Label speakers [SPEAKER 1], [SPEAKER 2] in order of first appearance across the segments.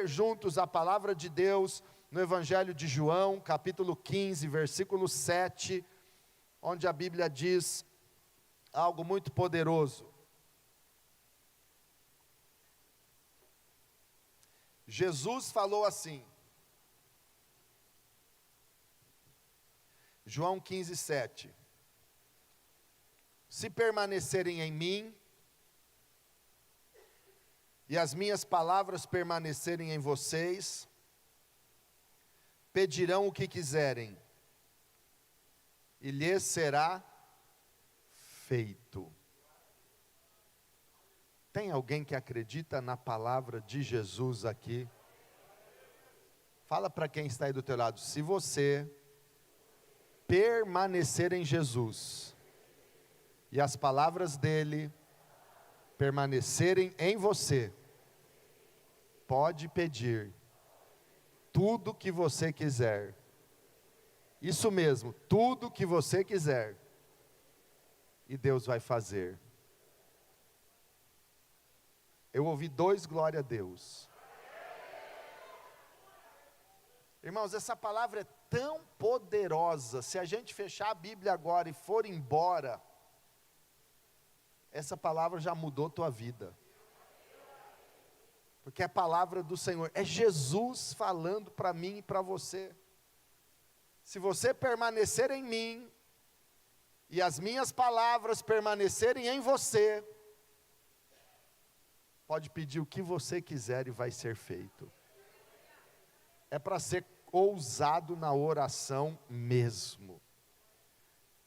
[SPEAKER 1] ler juntos a palavra de Deus no Evangelho de João, capítulo 15, versículo 7, onde a Bíblia diz algo muito poderoso. Jesus falou assim, João 15, 7. Se permanecerem em mim, e as minhas palavras permanecerem em vocês, pedirão o que quiserem, e lhes será feito. Tem alguém que acredita na palavra de Jesus aqui? Fala para quem está aí do teu lado, se você permanecer em Jesus, e as palavras dele permanecerem em você, pode pedir tudo que você quiser. Isso mesmo, tudo que você quiser. E Deus vai fazer. Eu ouvi 2 glória a Deus. Irmãos, essa palavra é tão poderosa. Se a gente fechar a Bíblia agora e for embora, essa palavra já mudou tua vida. Porque é a palavra do Senhor, é Jesus falando para mim e para você. Se você permanecer em mim, e as minhas palavras permanecerem em você, pode pedir o que você quiser e vai ser feito. É para ser ousado na oração mesmo.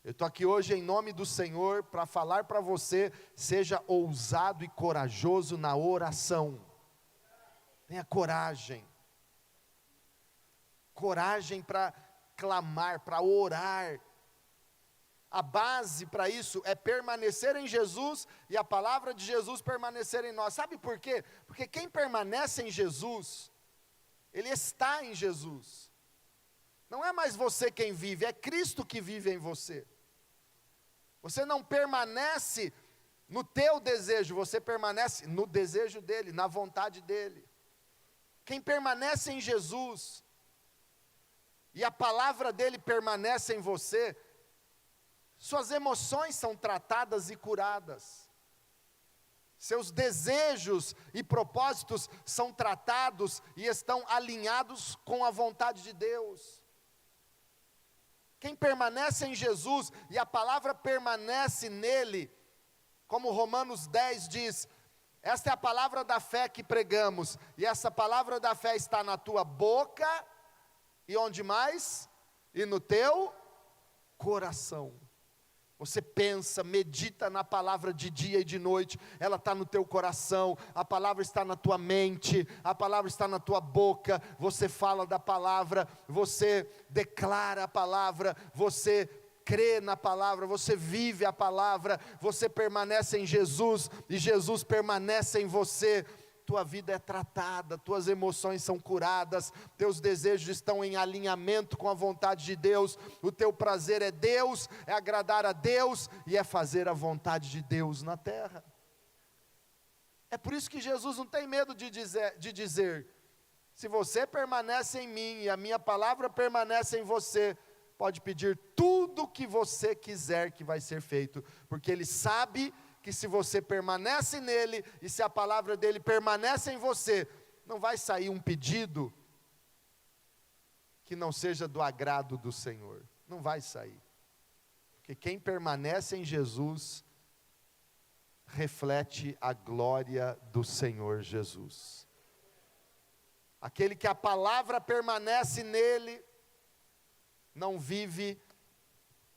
[SPEAKER 1] Eu estou aqui hoje em nome do Senhor para falar para você, seja ousado e corajoso na oração. Tenha coragem. Coragem para clamar, para orar. A base para isso é permanecer em Jesus e a palavra de Jesus permanecer em nós. Sabe por quê? Porque quem permanece em Jesus, ele está em Jesus. Não é mais você quem vive, é Cristo que vive em você. Você não permanece no teu desejo, você permanece no desejo dele, na vontade dele. Quem permanece em Jesus, e a palavra dele permanece em você, suas emoções são tratadas e curadas. Seus desejos e propósitos são tratados e estão alinhados com a vontade de Deus. Quem permanece em Jesus e a palavra permanece nele, como Romanos 10 diz, esta é a palavra da fé que pregamos, e essa palavra da fé está na tua boca, e onde mais? E no teu coração. Você pensa, medita na palavra de dia e de noite, ela está no teu coração, a palavra está na tua mente, a palavra está na tua boca, você fala da palavra, você declara a palavra, você crê na palavra, você vive a palavra, você permanece em Jesus, e Jesus permanece em você. Tua vida é tratada, tuas emoções são curadas, teus desejos estão em alinhamento com a vontade de Deus, o teu prazer é Deus, é agradar a Deus, e é fazer a vontade de Deus na terra. É por isso que Jesus não tem medo de dizer, se você permanece em mim, e a minha palavra permanece em você, pode pedir tudo o que você quiser que vai ser feito, porque Ele sabe que se você permanece nele, e se a palavra dele permanece em você, não vai sair um pedido que não seja do agrado do Senhor, não vai sair, porque quem permanece em Jesus, reflete a glória do Senhor Jesus. Aquele que a palavra permanece nele, não vive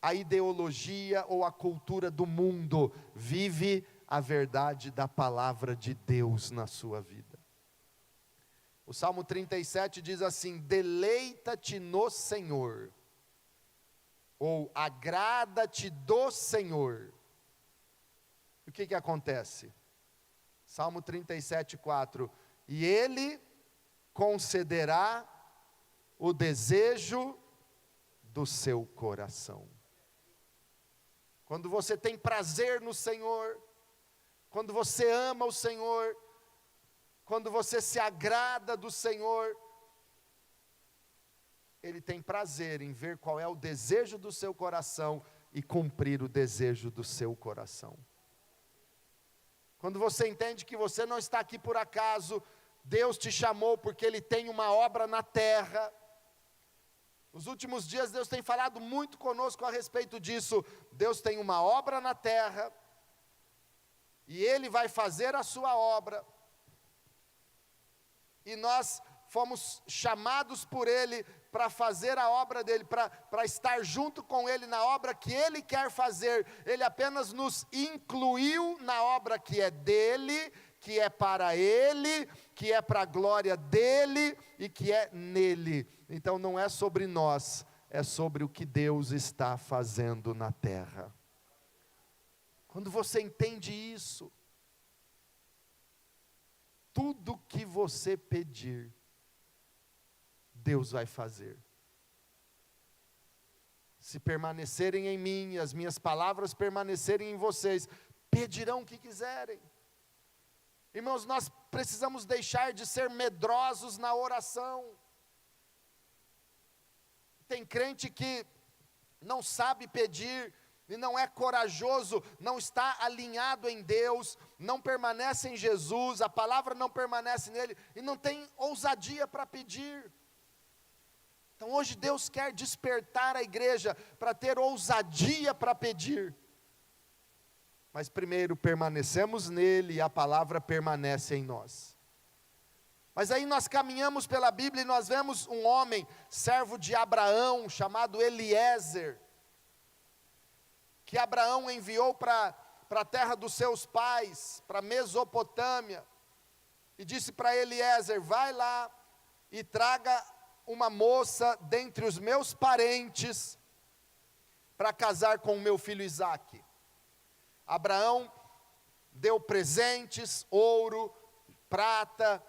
[SPEAKER 1] a ideologia ou a cultura do mundo, vive a verdade da palavra de Deus na sua vida. O Salmo 37 diz assim: deleita-te no Senhor, ou agrada-te do Senhor. O que acontece? Salmo 37, 4, e Ele concederá o desejo do seu coração. Quando você tem prazer no Senhor, quando você ama o Senhor, quando você se agrada do Senhor, Ele tem prazer em ver qual é o desejo do seu coração e cumprir o desejo do seu coração. Quando você entende que você não está aqui por acaso, Deus te chamou porque Ele tem uma obra na terra. Nos últimos dias Deus tem falado muito conosco a respeito disso. Deus tem uma obra na terra, e Ele vai fazer a sua obra, e nós fomos chamados por Ele para fazer a obra dEle, para estar junto com Ele na obra que Ele quer fazer. Ele apenas nos incluiu na obra que é dEle, que é para Ele, que é para a glória dEle e que é nele. Então não é sobre nós, é sobre o que Deus está fazendo na terra. Quando você entende isso, tudo que você pedir, Deus vai fazer. Se permanecerem em mim, as minhas palavras permanecerem em vocês, pedirão o que quiserem. Irmãos, nós precisamos deixar de ser medrosos na oração. Tem crente que não sabe pedir, e não é corajoso, não está alinhado em Deus, não permanece em Jesus, a palavra não permanece nele, e não tem ousadia para pedir. Então hoje Deus quer despertar a igreja para ter ousadia para pedir. Mas primeiro permanecemos nele e a palavra permanece em nós. Mas aí nós caminhamos pela Bíblia e nós vemos um homem, servo de Abraão, chamado Eliezer, que Abraão enviou para a terra dos seus pais, para Mesopotâmia, e disse para Eliezer: vai lá e traga uma moça dentre os meus parentes, para casar com o meu filho Isaque. Abraão deu presentes, ouro, prata,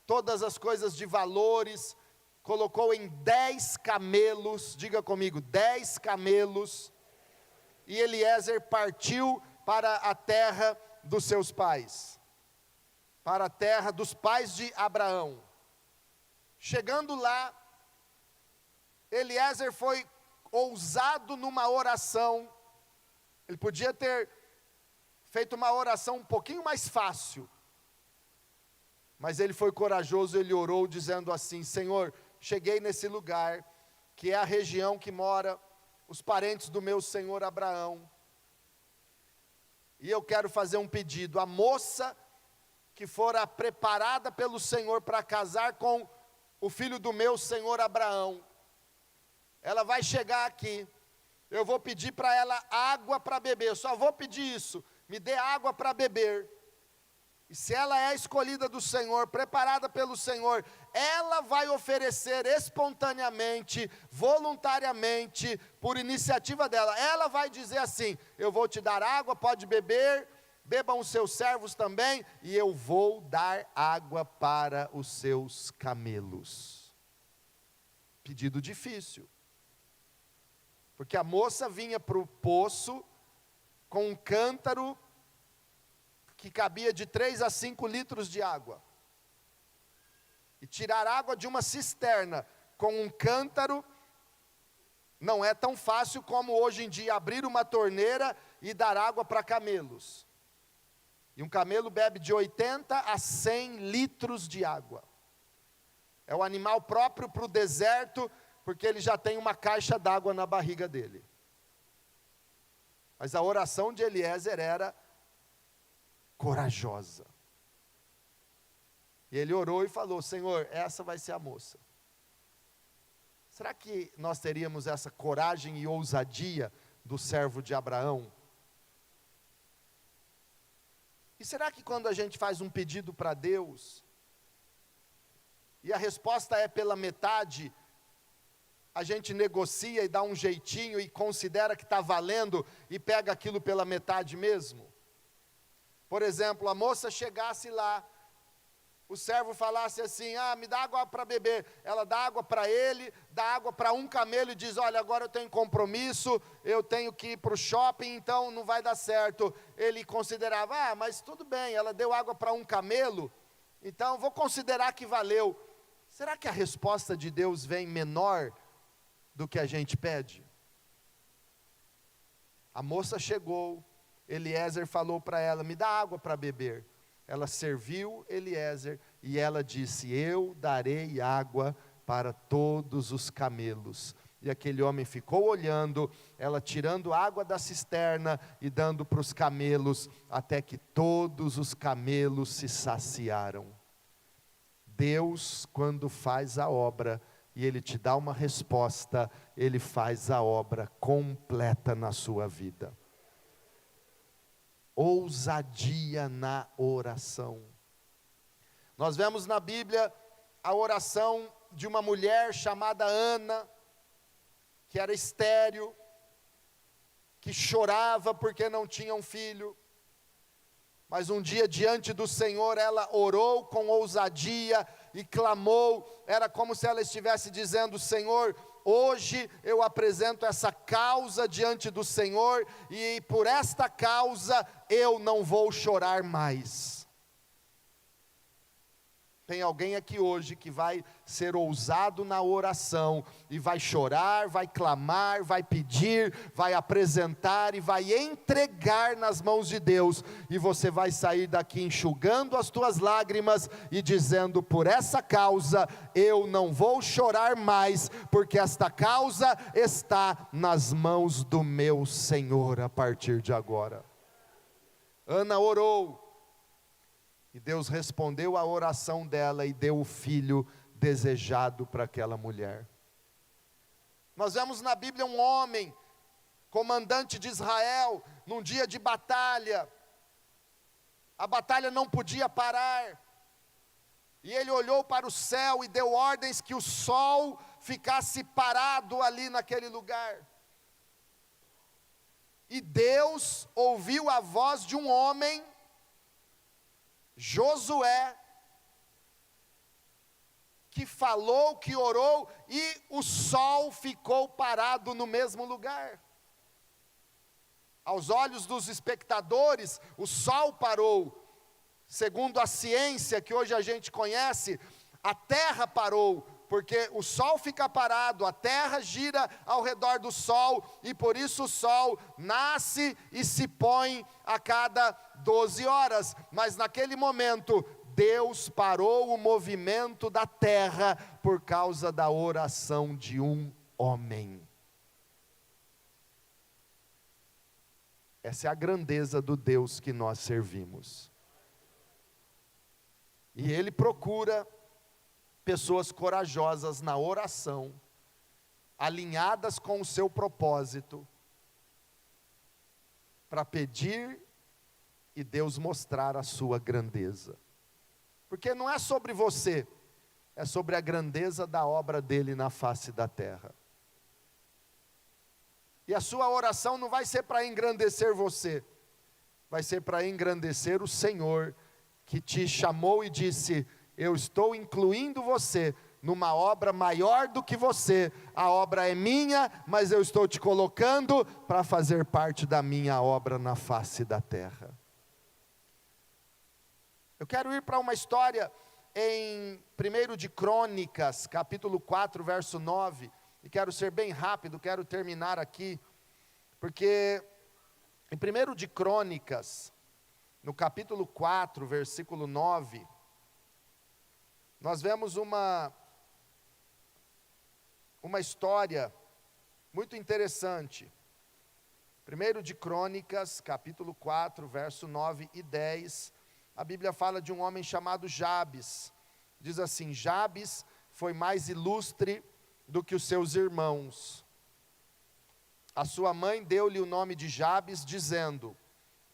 [SPEAKER 1] todas as coisas de valores, colocou em 10 camelos, diga comigo, 10 camelos, e Eliezer partiu para a terra dos seus pais, para a terra dos pais de Abraão. Chegando lá, Eliezer foi ousado numa oração. Ele podia ter feito uma oração um pouquinho mais fácil, mas ele foi corajoso, ele orou dizendo assim: Senhor, cheguei nesse lugar, que é a região que mora os parentes do meu senhor Abraão, e eu quero fazer um pedido: a moça que fora preparada pelo Senhor para casar com o filho do meu senhor Abraão, ela vai chegar aqui, eu vou pedir para ela água para beber, eu só vou pedir isso, me dê água para beber. E se ela é escolhida do Senhor, preparada pelo Senhor, ela vai oferecer espontaneamente, voluntariamente, por iniciativa dela, ela vai dizer assim: eu vou te dar água, pode beber, bebam os seus servos também, e eu vou dar água para os seus camelos. Pedido difícil, porque a moça vinha para o poço com um cântaro que cabia de 3 a 5 litros de água, e tirar água de uma cisterna com um cântaro não é tão fácil como hoje em dia abrir uma torneira e dar água para camelos. E um camelo bebe de 80 a 100 litros de água. É o animal próprio para o deserto, porque ele já tem uma caixa d'água na barriga dele. Mas a oração de Eliezer era corajosa. E ele orou e falou: Senhor, essa vai ser a moça. Será que nós teríamos essa coragem e ousadia do servo de Abraão? E será que quando a gente faz um pedido para Deus, e a resposta é pela metade, a gente negocia e dá um jeitinho e considera que está valendo e pega aquilo pela metade mesmo? Por exemplo, a moça chegasse lá, o servo falasse assim: me dá água para beber. Ela dá água para ele, dá água para um camelo e diz: olha, agora eu tenho compromisso, eu tenho que ir para o shopping, então não vai dar certo. Ele considerava: mas tudo bem, ela deu água para um camelo, Então, vou considerar que valeu. Será que a resposta de Deus vem menor do que a gente pede? A moça chegou, Eliezer falou para ela, me dá água para beber. Ela serviu Eliezer e ela disse, eu darei água para todos os camelos. E aquele homem ficou olhando, ela tirando água da cisterna e dando para os camelos, até que todos os camelos se saciaram. Deus, quando faz a obra, e Ele te dá uma resposta, Ele faz a obra completa na sua vida. Ousadia na oração. Nós vemos na Bíblia a oração de uma mulher chamada Ana, que era estéril, que chorava porque não tinha um filho. Mas um dia diante do Senhor ela orou com ousadia e clamou, era como se ela estivesse dizendo, Senhor, hoje eu apresento essa causa diante do Senhor, e por esta causa eu não vou chorar mais. Tem alguém aqui hoje que vai ser ousado na oração, e vai chorar, vai clamar, vai pedir, vai apresentar e vai entregar nas mãos de Deus, e você vai sair daqui enxugando as tuas lágrimas e dizendo, por essa causa eu não vou chorar mais, porque esta causa está nas mãos do meu Senhor a partir de agora. Ana orou, e Deus respondeu a oração dela e deu o filho desejado para aquela mulher. Nós vemos na Bíblia um homem, comandante de Israel, num dia de batalha. A batalha não podia parar. E ele olhou para o céu e deu ordens que o sol ficasse parado ali naquele lugar. E Deus ouviu a voz de um homem, Josué, que falou, que orou, e o sol ficou parado no mesmo lugar. Aos olhos dos espectadores, o sol parou. Segundo a ciência que hoje a gente conhece, a terra parou, porque o sol fica parado, a terra gira ao redor do sol, e por isso o sol nasce e se põe a cada 12 horas, mas naquele momento, Deus parou o movimento da terra, por causa da oração de um homem. Essa é a grandeza do Deus que nós servimos. E Ele procura pessoas corajosas na oração, alinhadas com o seu propósito, para pedir e Deus mostrar a sua grandeza. Porque não é sobre você, é sobre a grandeza da obra dele na face da terra. E a sua oração não vai ser para engrandecer você, vai ser para engrandecer o Senhor, que te chamou e disse, eu estou incluindo você numa obra maior do que você, a obra é minha, mas eu estou te colocando para fazer parte da minha obra na face da terra. Eu quero ir para uma história em 1 de Crônicas, capítulo 4, verso 9, e quero ser bem rápido, quero terminar aqui, porque em 1 de Crônicas, no capítulo 4, versículo 9, nós vemos uma história muito interessante. 1 de Crônicas, capítulo 4, verso 9 e 10, a Bíblia fala de um homem chamado Jabes. Diz assim, Jabes foi mais ilustre do que os seus irmãos. A sua mãe deu-lhe o nome de Jabes, dizendo,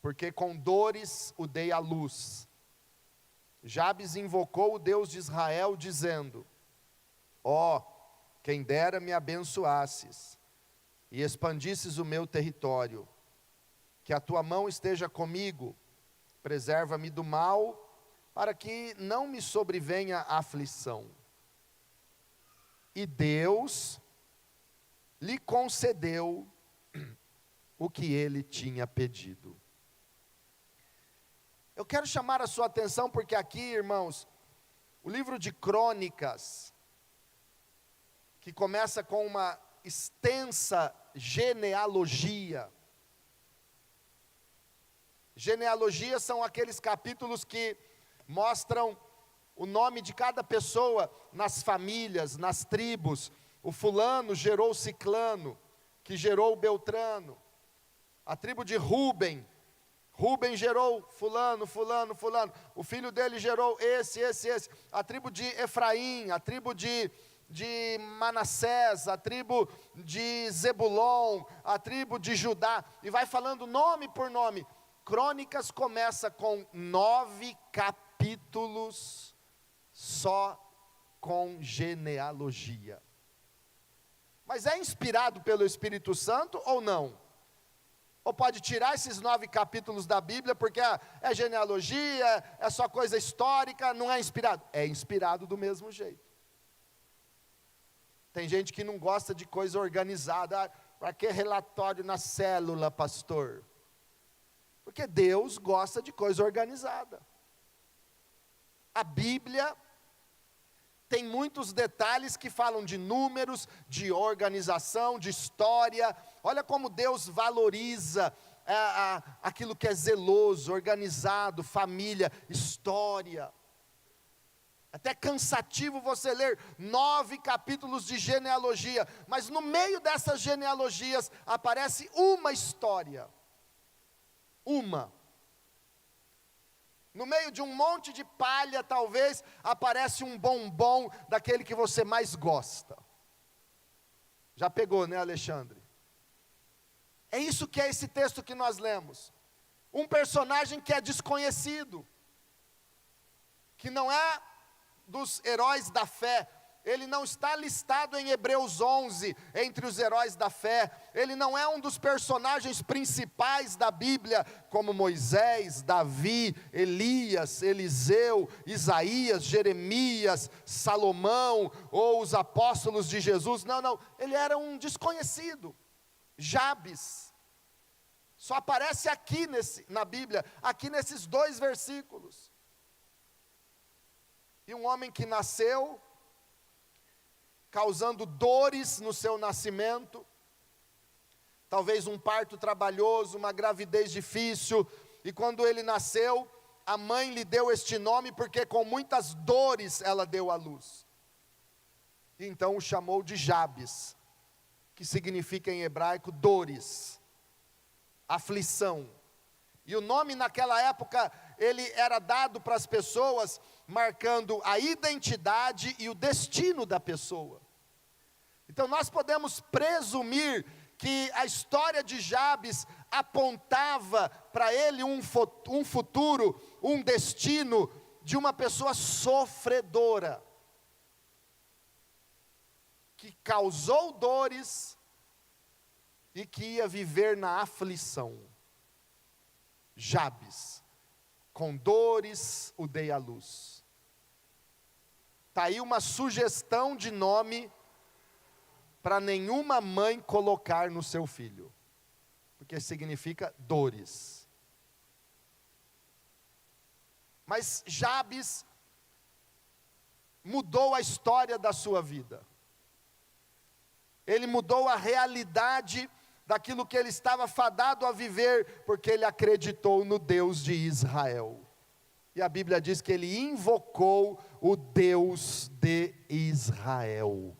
[SPEAKER 1] porque com dores o dei à luz. Jabes invocou o Deus de Israel, dizendo, ó, quem dera me abençoasses, e expandisses o meu território, que a tua mão esteja comigo, preserva-me do mal, para que não me sobrevenha a aflição. E Deus lhe concedeu o que ele tinha pedido. Eu quero chamar a sua atenção, porque aqui, irmãos, O livro de Crônicas, que começa com uma extensa genealogia. Genealogia são aqueles capítulos que mostram o nome de cada pessoa nas famílias, nas tribos. O fulano gerou o ciclano, que gerou o beltrano. A tribo de Rúben, Rúben gerou fulano, fulano, fulano. O filho dele gerou esse. A tribo de Efraim, a tribo de Manassés, a tribo de Zebulon, a tribo de Judá. E vai falando nome por nome. Crônicas começa com 9 capítulos só com genealogia. Mas é inspirado pelo Espírito Santo ou não? Ou pode tirar esses 9 capítulos da Bíblia, porque é genealogia, é só coisa histórica, não é inspirado? É inspirado do mesmo jeito. Tem gente que não gosta de coisa organizada. Para que relatório na célula, pastor? Porque Deus gosta de coisa organizada. A Bíblia tem muitos detalhes que falam de números, de organização, de história. Olha como Deus valoriza aquilo que é zeloso, organizado, família, história. Até cansativo você ler 9 capítulos de genealogia, mas no meio dessas genealogias aparece uma história. Uma. No meio de um monte de palha, talvez, aparece um bombom daquele que você mais gosta. Já pegou, né, Alexandre? É isso que é esse texto que nós lemos. Um personagem que é desconhecido, que não é dos heróis da fé. Ele não está listado em Hebreus 11, entre os heróis da fé. Ele não é um dos personagens principais da Bíblia, como Moisés, Davi, Elias, Eliseu, Isaías, Jeremias, Salomão, ou os apóstolos de Jesus. Não, ele era um desconhecido. Jabes. Só aparece aqui na Bíblia, aqui nesses 2 versículos. E um homem que nasceu causando dores no seu nascimento, talvez um parto trabalhoso, uma gravidez difícil, e quando ele nasceu, a mãe lhe deu este nome, porque com muitas dores ela deu à luz, e então o chamou de Jabes, que significa em hebraico dores, aflição. E o nome naquela época, ele era dado para as pessoas, marcando a identidade e o destino da pessoa. Então nós podemos presumir que a história de Jabes apontava para ele um futuro, um destino de uma pessoa sofredora, que causou dores e que ia viver na aflição. Jabes, com dores o dei à luz. Está aí uma sugestão de nome para nenhuma mãe colocar no seu filho, porque significa dores. Mas Jabes mudou a história da sua vida. Ele mudou a realidade daquilo que ele estava fadado a viver, porque ele acreditou no Deus de Israel. E a Bíblia diz que ele invocou o Deus de Israel.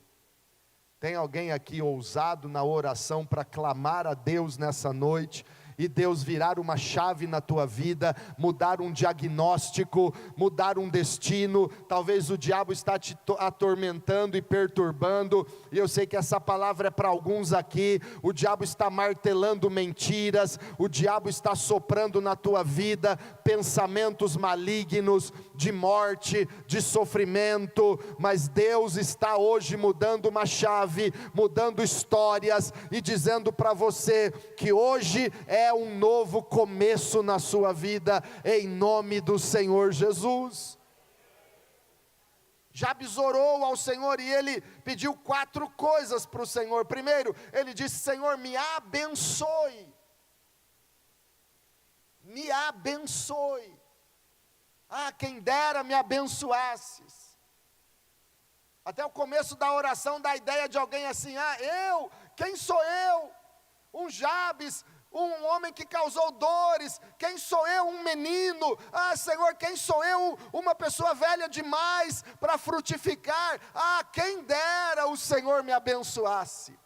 [SPEAKER 1] Tem alguém aqui ousado na oração para clamar a Deus nessa noite? E Deus virar uma chave na tua vida, mudar um diagnóstico, mudar um destino. Talvez o diabo está te atormentando e perturbando, e eu sei que essa palavra é para alguns aqui. O diabo está martelando mentiras, o diabo está soprando na tua vida pensamentos malignos, de morte, de sofrimento, mas Deus está hoje mudando uma chave, mudando histórias, e dizendo para você que hoje é um novo começo na sua vida, em nome do Senhor Jesus. Jabes orou ao Senhor e ele pediu 4 coisas para o Senhor. Primeiro, ele disse: Senhor, me abençoe. Me abençoe. Ah, quem dera me abençoasses. Até o começo da oração dá a ideia de alguém assim: quem sou eu? Um Jabes, um homem que causou dores. Quem sou eu? Um menino. Senhor, quem sou eu? Uma pessoa velha demais para frutificar. Quem dera o Senhor me abençoasse.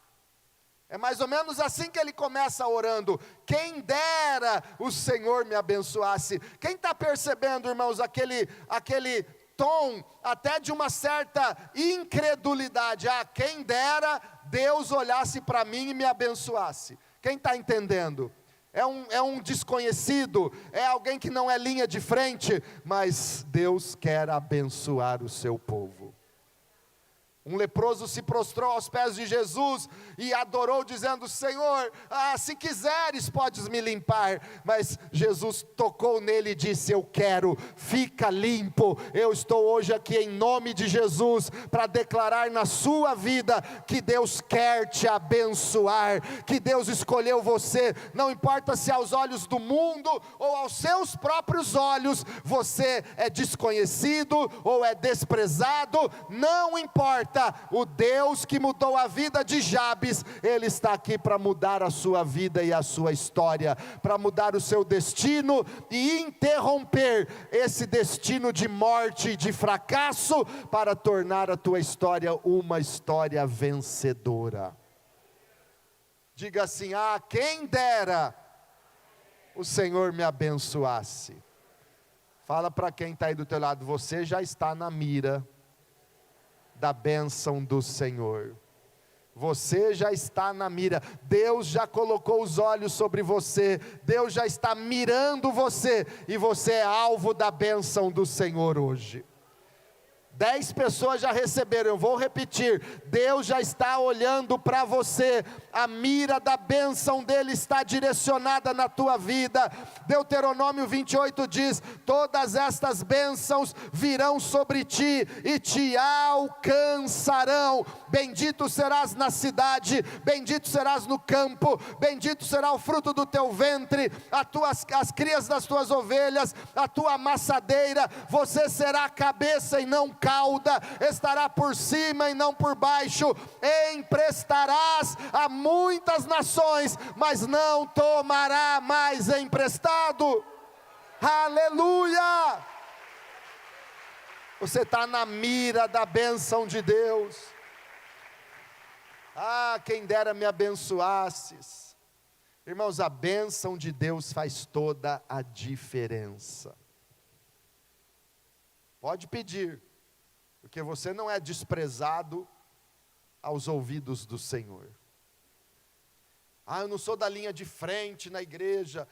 [SPEAKER 1] É mais ou menos assim que ele começa orando: quem dera o Senhor me abençoasse. Quem está percebendo, irmãos, aquele tom até de uma certa incredulidade? Quem dera Deus olhasse para mim e me abençoasse. Quem está entendendo? É um desconhecido, é alguém que não é linha de frente, mas Deus quer abençoar o seu povo. Um leproso se prostrou aos pés de Jesus e adorou, dizendo: Senhor, se quiseres podes me limpar. Mas Jesus tocou nele e disse: eu quero, fica limpo. Eu estou hoje aqui em nome de Jesus para declarar na sua vida que Deus quer te abençoar, que Deus escolheu você. Não importa se aos olhos do mundo ou aos seus próprios olhos você é desconhecido ou é desprezado, não importa. O Deus que mudou a vida de Jabes, Ele está aqui para mudar a sua vida e a sua história, para mudar o seu destino e interromper esse destino de morte e de fracasso, para tornar a tua história uma história vencedora. Diga assim: quem dera o Senhor me abençoasse. Fala para quem está aí do teu lado: você já está na mira da bênção do Senhor. Você já está na mira. Deus já colocou os olhos sobre você. Deus já está mirando você. E você é alvo da bênção do Senhor hoje. 10 pessoas já receberam, eu vou repetir: Deus já está olhando para você, a mira da bênção dele está direcionada na tua vida. Deuteronômio 28 diz: todas estas bênçãos virão sobre ti e te alcançarão. Bendito serás na cidade, bendito serás no campo, bendito será o fruto do teu ventre, as crias das tuas ovelhas, a tua amassadeira. Você será a cabeça e não cauda, estará por cima e não por baixo. Emprestarás a muitas nações, mas não tomará mais emprestado. Aleluia! Você está na mira da bênção de Deus. Quem dera me abençoasses. Irmãos, a bênção de Deus faz toda a diferença. Pode pedir, porque você não é desprezado aos ouvidos do Senhor. Eu não sou da linha de frente na igreja.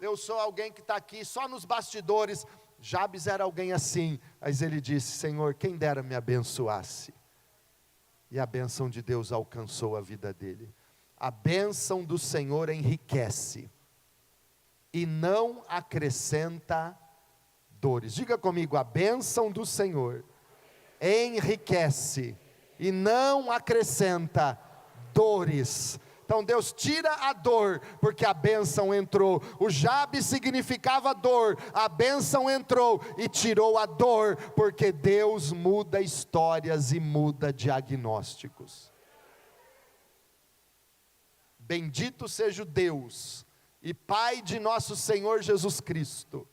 [SPEAKER 1] Eu sou alguém que está aqui só nos bastidores. Jabes era alguém assim, mas ele disse: Senhor, quem dera me abençoasse. E a bênção de Deus alcançou a vida dele. A bênção do Senhor enriquece e não acrescenta dores. Diga comigo: a bênção do Senhor enriquece e não acrescenta dores. Então Deus tira a dor, porque a bênção entrou. O Jabes significava dor, a bênção entrou e tirou a dor, porque Deus muda histórias e muda diagnósticos. Bendito seja o Deus e Pai de nosso Senhor Jesus Cristo,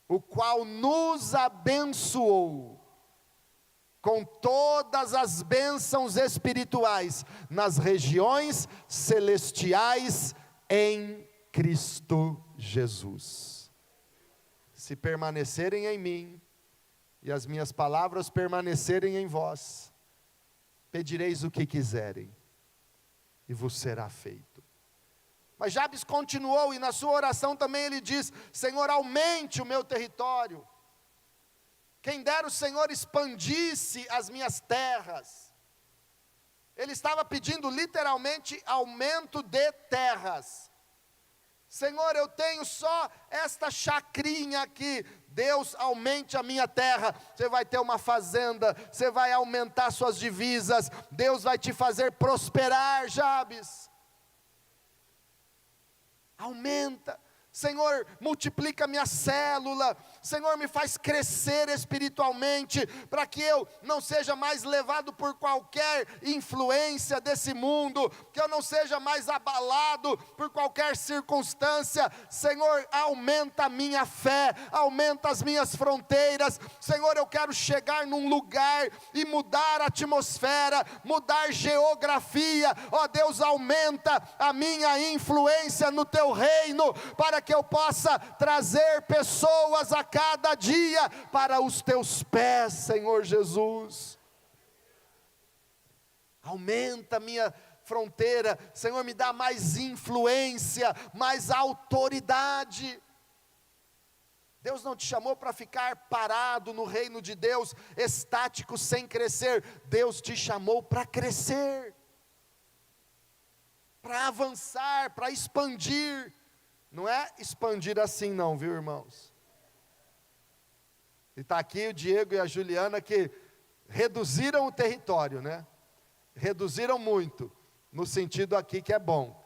[SPEAKER 1] o qual nos abençoou com todas as bênçãos espirituais nas regiões celestiais em Cristo Jesus. Se permanecerem em mim e as minhas palavras permanecerem em vós, pedireis o que quiserem e vos será feito. Mas Jabes continuou, e na sua oração também ele diz: Senhor, aumente o meu território. Quem dera o Senhor expandisse as minhas terras. Ele estava pedindo literalmente aumento de terras. Senhor, eu tenho só esta chacrinha aqui. Deus, aumente a minha terra. Você vai ter uma fazenda, você vai aumentar suas divisas. Deus vai te fazer prosperar, Jabes. Aumenta. Senhor, multiplica minha célula. Senhor, me faz crescer espiritualmente, para que eu não seja mais levado por qualquer influência desse mundo, que eu não seja mais abalado por qualquer circunstância. Senhor, aumenta a minha fé, aumenta as minhas fronteiras. Senhor, eu quero chegar num lugar e mudar a atmosfera, mudar geografia. Ó Deus, aumenta a minha influência no teu reino, para que eu possa trazer pessoas a cada dia para os teus pés, Senhor Jesus. Aumenta a minha fronteira, Senhor, me dá mais influência, mais autoridade. Deus não te chamou para ficar parado no reino de Deus, estático, sem crescer. Deus te chamou para crescer, para avançar, para expandir. Não é expandir assim não, viu, irmãos? E está aqui o Diego e a Juliana, que reduziram o território, né? Reduziram muito, no sentido aqui que é bom.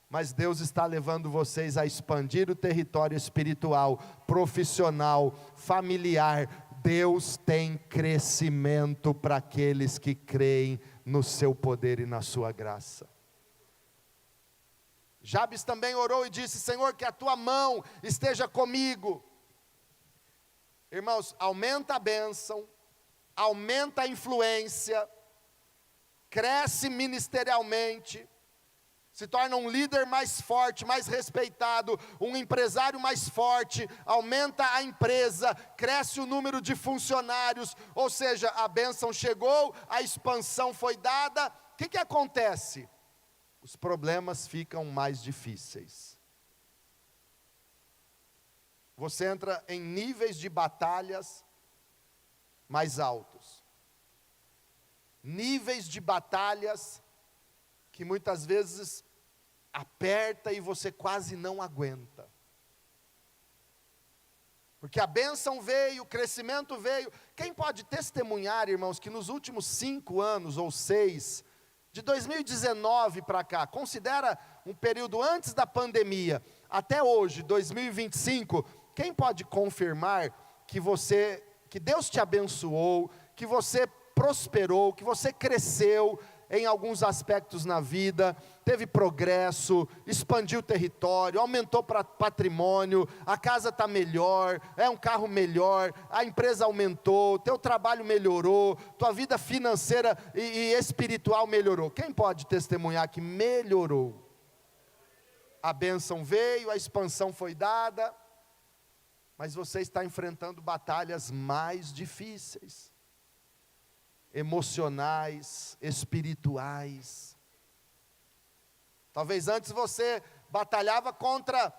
[SPEAKER 1] Mas Deus está levando vocês a expandir o território espiritual, profissional, familiar. Deus tem crescimento para aqueles que creem no seu poder e na sua graça. Jabes também orou e disse: Senhor, que a tua mão esteja comigo. Irmãos, aumenta a bênção, aumenta a influência, cresce ministerialmente, se torna um líder mais forte, mais respeitado, um empresário mais forte, aumenta a empresa, cresce o número de funcionários, ou seja, a bênção chegou, a expansão foi dada. O que acontece? Os problemas ficam mais difíceis. Você entra em níveis de batalhas mais altos, níveis de batalhas que muitas vezes aperta e você quase não aguenta, porque a bênção veio, o crescimento veio. Quem pode testemunhar, irmãos, que nos últimos 5 anos ou 6, de 2019 para cá, considera um período antes da pandemia, até hoje, 2025, quem pode confirmar que Deus te abençoou, que você prosperou, que você cresceu em alguns aspectos na vida, teve progresso, expandiu o território, aumentou patrimônio, a casa está melhor, é um carro melhor, a empresa aumentou, teu trabalho melhorou, tua vida financeira e espiritual melhorou? Quem pode testemunhar que melhorou? A bênção veio, a expansão foi dada, mas você está enfrentando batalhas mais difíceis, emocionais, espirituais. Talvez antes você batalhava contra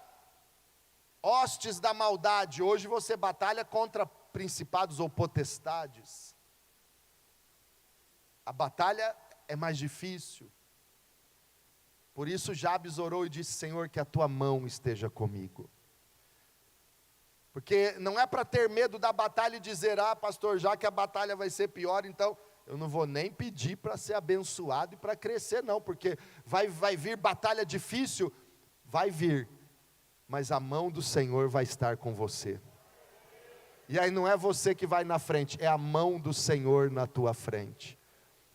[SPEAKER 1] hostes da maldade, hoje você batalha contra principados ou potestades. A batalha é mais difícil. Por isso Jabes orou e disse: Senhor, que a tua mão esteja comigo. Porque não é para ter medo da batalha e dizer: ah, pastor, já que a batalha vai ser pior, então eu não vou nem pedir para ser abençoado e para crescer não, porque vai vir batalha difícil, vai vir, mas a mão do Senhor vai estar com você. E aí não é você que vai na frente, é a mão do Senhor na tua frente.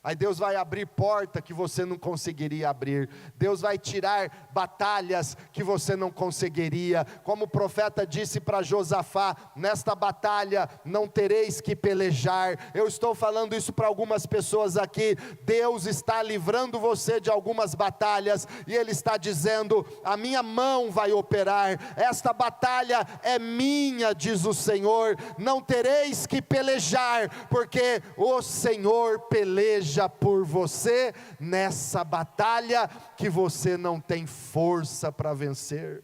[SPEAKER 1] Aí Deus vai abrir porta que você não conseguiria abrir. Deus vai tirar batalhas que você não conseguiria. Como o profeta disse para Josafá: nesta batalha não tereis que pelejar. Eu estou falando isso para algumas pessoas aqui. Deus está livrando você de algumas batalhas, e Ele está dizendo: a minha mão vai operar. Esta batalha é minha, diz o Senhor. Não tereis que pelejar, porque o Senhor peleja por você nessa batalha que você não tem força para vencer.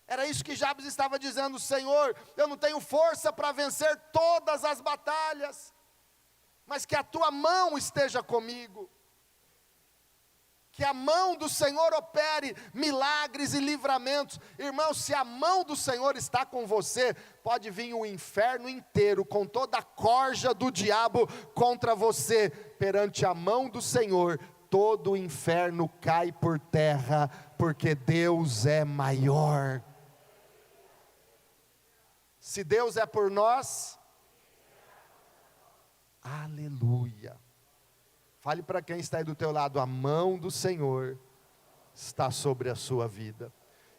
[SPEAKER 1] Era isso que Jabes estava dizendo: Senhor, eu não tenho força para vencer todas as batalhas, mas que a tua mão esteja comigo, que a mão do Senhor opere milagres e livramentos. Irmãos, se a mão do Senhor está com você, pode vir o inferno inteiro, com toda a corja do diabo contra você. Perante a mão do Senhor, todo o inferno cai por terra, porque Deus é maior. Se Deus é por nós, aleluia. Fale para quem está aí do teu lado, a mão do Senhor está sobre a sua vida.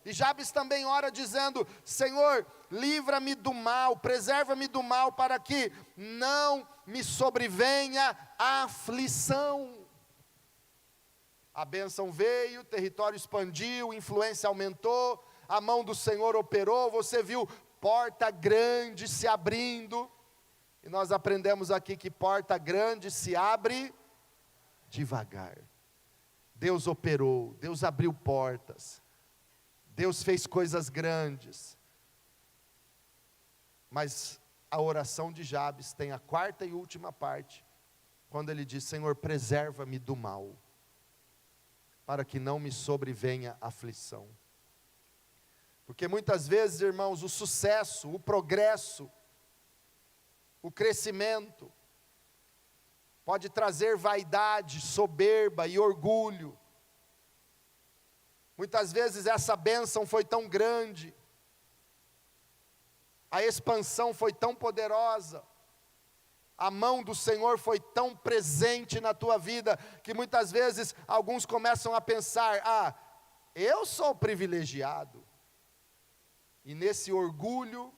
[SPEAKER 1] E Jabes também ora dizendo: Senhor, livra-me do mal, preserva-me do mal, para que não me sobrevenha a aflição. A bênção veio, o território expandiu, a influência aumentou, a mão do Senhor operou, você viu porta grande se abrindo, e nós aprendemos aqui que porta grande se abre devagar. Deus operou, Deus abriu portas, Deus fez coisas grandes, mas a oração de Jabes tem a quarta e última parte, quando ele diz: Senhor, preserva-me do mal, para que não me sobrevenha aflição. Porque muitas vezes, irmãos, o sucesso, o progresso, o crescimento, pode trazer vaidade, soberba e orgulho. Muitas vezes essa bênção foi tão grande, a expansão foi tão poderosa, a mão do Senhor foi tão presente na tua vida, que muitas vezes alguns começam a pensar: eu sou privilegiado. E nesse orgulho,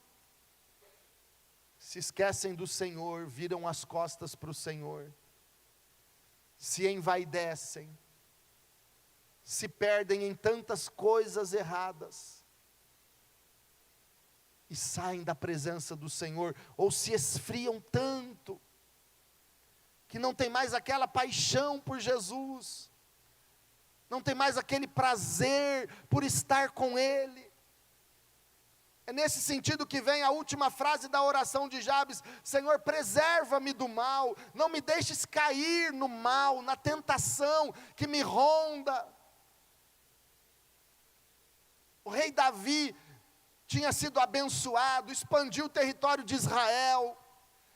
[SPEAKER 1] se esquecem do Senhor, viram as costas para o Senhor, se envaidecem, se perdem em tantas coisas erradas, e saem da presença do Senhor, ou se esfriam tanto, que não tem mais aquela paixão por Jesus, não tem mais aquele prazer por estar com Ele. É nesse sentido que vem a última frase da oração de Jabes: Senhor, preserva-me do mal, não me deixes cair no mal, na tentação que me ronda. O rei Davi tinha sido abençoado, expandiu o território de Israel,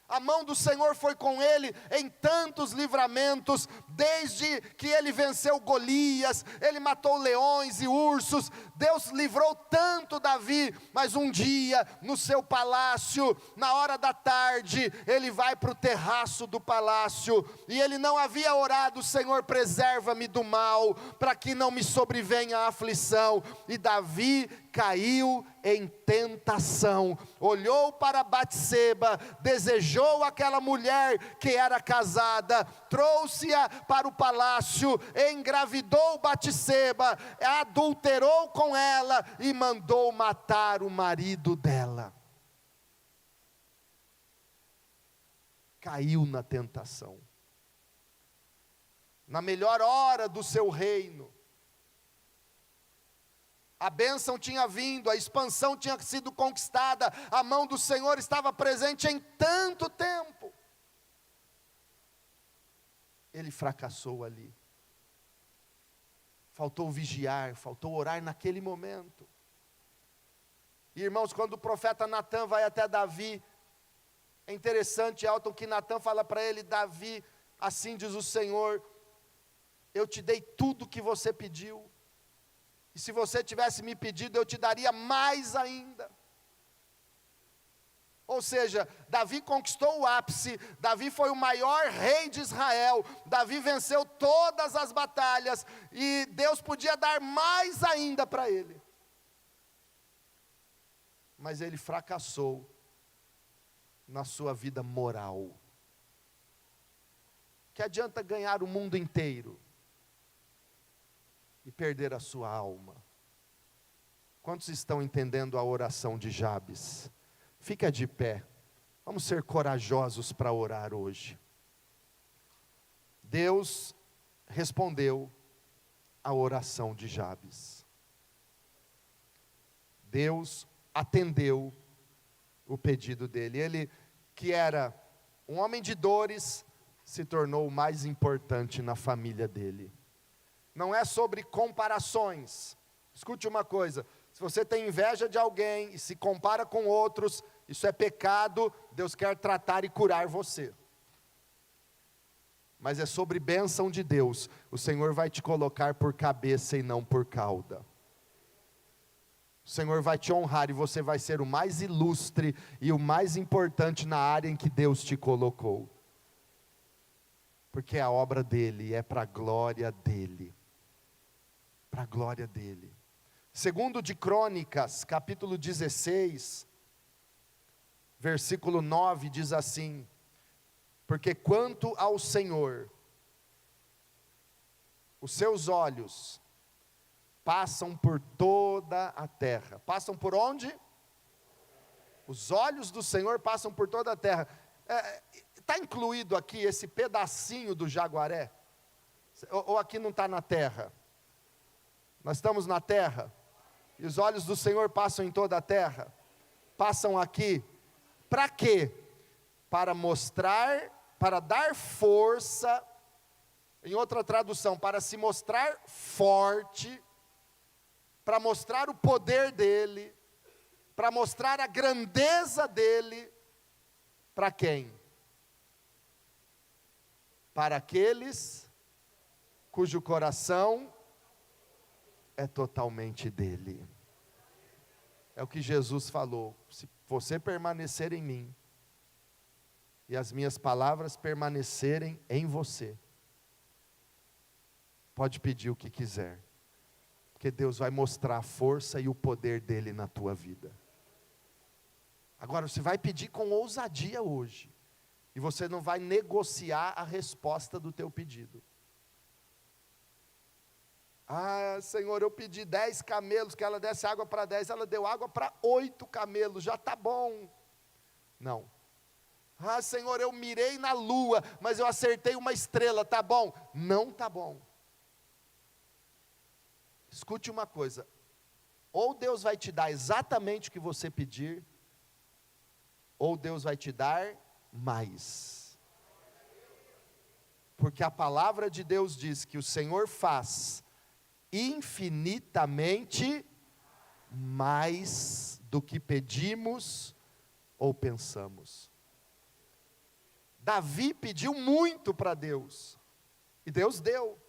[SPEAKER 1] a mão do Senhor foi com ele em tantos livramentos, desde que ele venceu Golias, ele matou leões e ursos, Deus livrou tanto Davi, mas um dia, no seu palácio, na hora da tarde, ele vai para o terraço do palácio, e ele não havia orado: Senhor, preserva-me do mal, para que não me sobrevenha a aflição, e Davi caiu em tentação, olhou para Batseba, desejou aquela mulher que era casada, trouxe-a para o palácio, engravidou Batseba, adulterou com ela e mandou matar o marido dela. Caiu na tentação. Na melhor hora do seu reino, a bênção tinha vindo, a expansão tinha sido conquistada, a mão do Senhor estava presente em tanto tempo. Ele fracassou ali. Faltou vigiar, faltou orar naquele momento. E, irmãos, quando o profeta Natã vai até Davi, é interessante, Elton, que Natã fala para ele: Davi, assim diz o Senhor, eu te dei tudo que você pediu, e se você tivesse me pedido, eu te daria mais ainda. Ou seja, Davi conquistou o ápice, Davi foi o maior rei de Israel, Davi venceu todas as batalhas, e Deus podia dar mais ainda para ele. Mas ele fracassou na sua vida moral. Que adianta ganhar o mundo inteiro e perder a sua alma? Quantos estão entendendo a oração de Jabes? Fica de pé, vamos ser corajosos para orar hoje. Deus respondeu a oração de Jabes. Deus atendeu o pedido dele. Ele, que era um homem de dores, se tornou o mais importante na família dele. Não é sobre comparações. Escute uma coisa: se você tem inveja de alguém e se compara com outros, isso é pecado. Deus quer tratar e curar você. Mas é sobre bênção de Deus. O Senhor vai te colocar por cabeça e não por cauda. O Senhor vai te honrar e você vai ser o mais ilustre e o mais importante na área em que Deus te colocou. Porque é a obra dele, é para a glória dele. Para a glória dele. Segundo de Crônicas, capítulo 16, versículo 9, diz assim: porque quanto ao Senhor, os seus olhos passam por toda a terra. Passam por onde? Os olhos do Senhor passam por toda a terra. Está incluído aqui esse pedacinho do Jaguaré? Ou aqui não está na terra? Nós estamos na terra? E os olhos do Senhor passam em toda a terra? Passam aqui. Para quê? Para mostrar, para dar força, em outra tradução, para se mostrar forte, para mostrar o poder dele, para mostrar a grandeza dele, para quem? Para aqueles cujo coração é totalmente dele. É o que Jesus falou: se você permanecer em mim, e as minhas palavras permanecerem em você, pode pedir o que quiser, porque Deus vai mostrar a força e o poder dele na tua vida. Agora você vai pedir com ousadia hoje, e você não vai negociar a resposta do teu pedido. Ah, Senhor, eu pedi 10 camelos, que ela desse água para 10, ela deu água para 8 camelos, já está bom. Não. Ah, Senhor, eu mirei na lua, mas eu acertei uma estrela, está bom? Não está bom. Escute uma coisa: ou Deus vai te dar exatamente o que você pedir, ou Deus vai te dar mais. Porque a palavra de Deus diz que o Senhor faz infinitamente mais do que pedimos ou pensamos. Davi pediu muito para Deus, e Deus deu.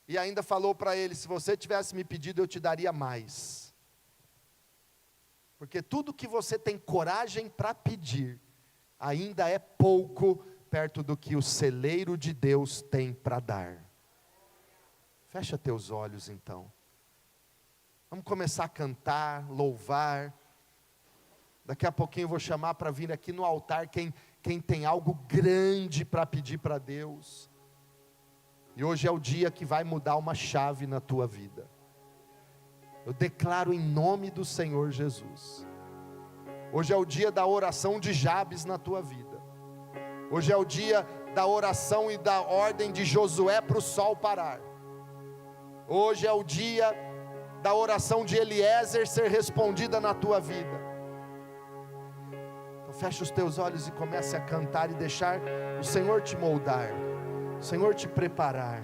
[SPEAKER 1] E ainda falou para ele: se você tivesse me pedido, eu te daria mais. Porque tudo que você tem coragem para pedir, ainda é pouco perto do que o celeiro de Deus tem para dar. Fecha teus olhos então. Vamos começar a cantar, louvar. Daqui a pouquinho eu vou chamar para vir aqui no altar quem tem algo grande para pedir para Deus. E hoje é o dia que vai mudar uma chave na tua vida. Eu declaro em nome do Senhor Jesus. Hoje é o dia da oração de Jabes na tua vida. Hoje é o dia da oração e da ordem de Josué para o sol parar. Hoje é o dia da oração de Eliezer ser respondida na tua vida. Então fecha os teus olhos e comece a cantar e deixar o Senhor te moldar, o Senhor te preparar.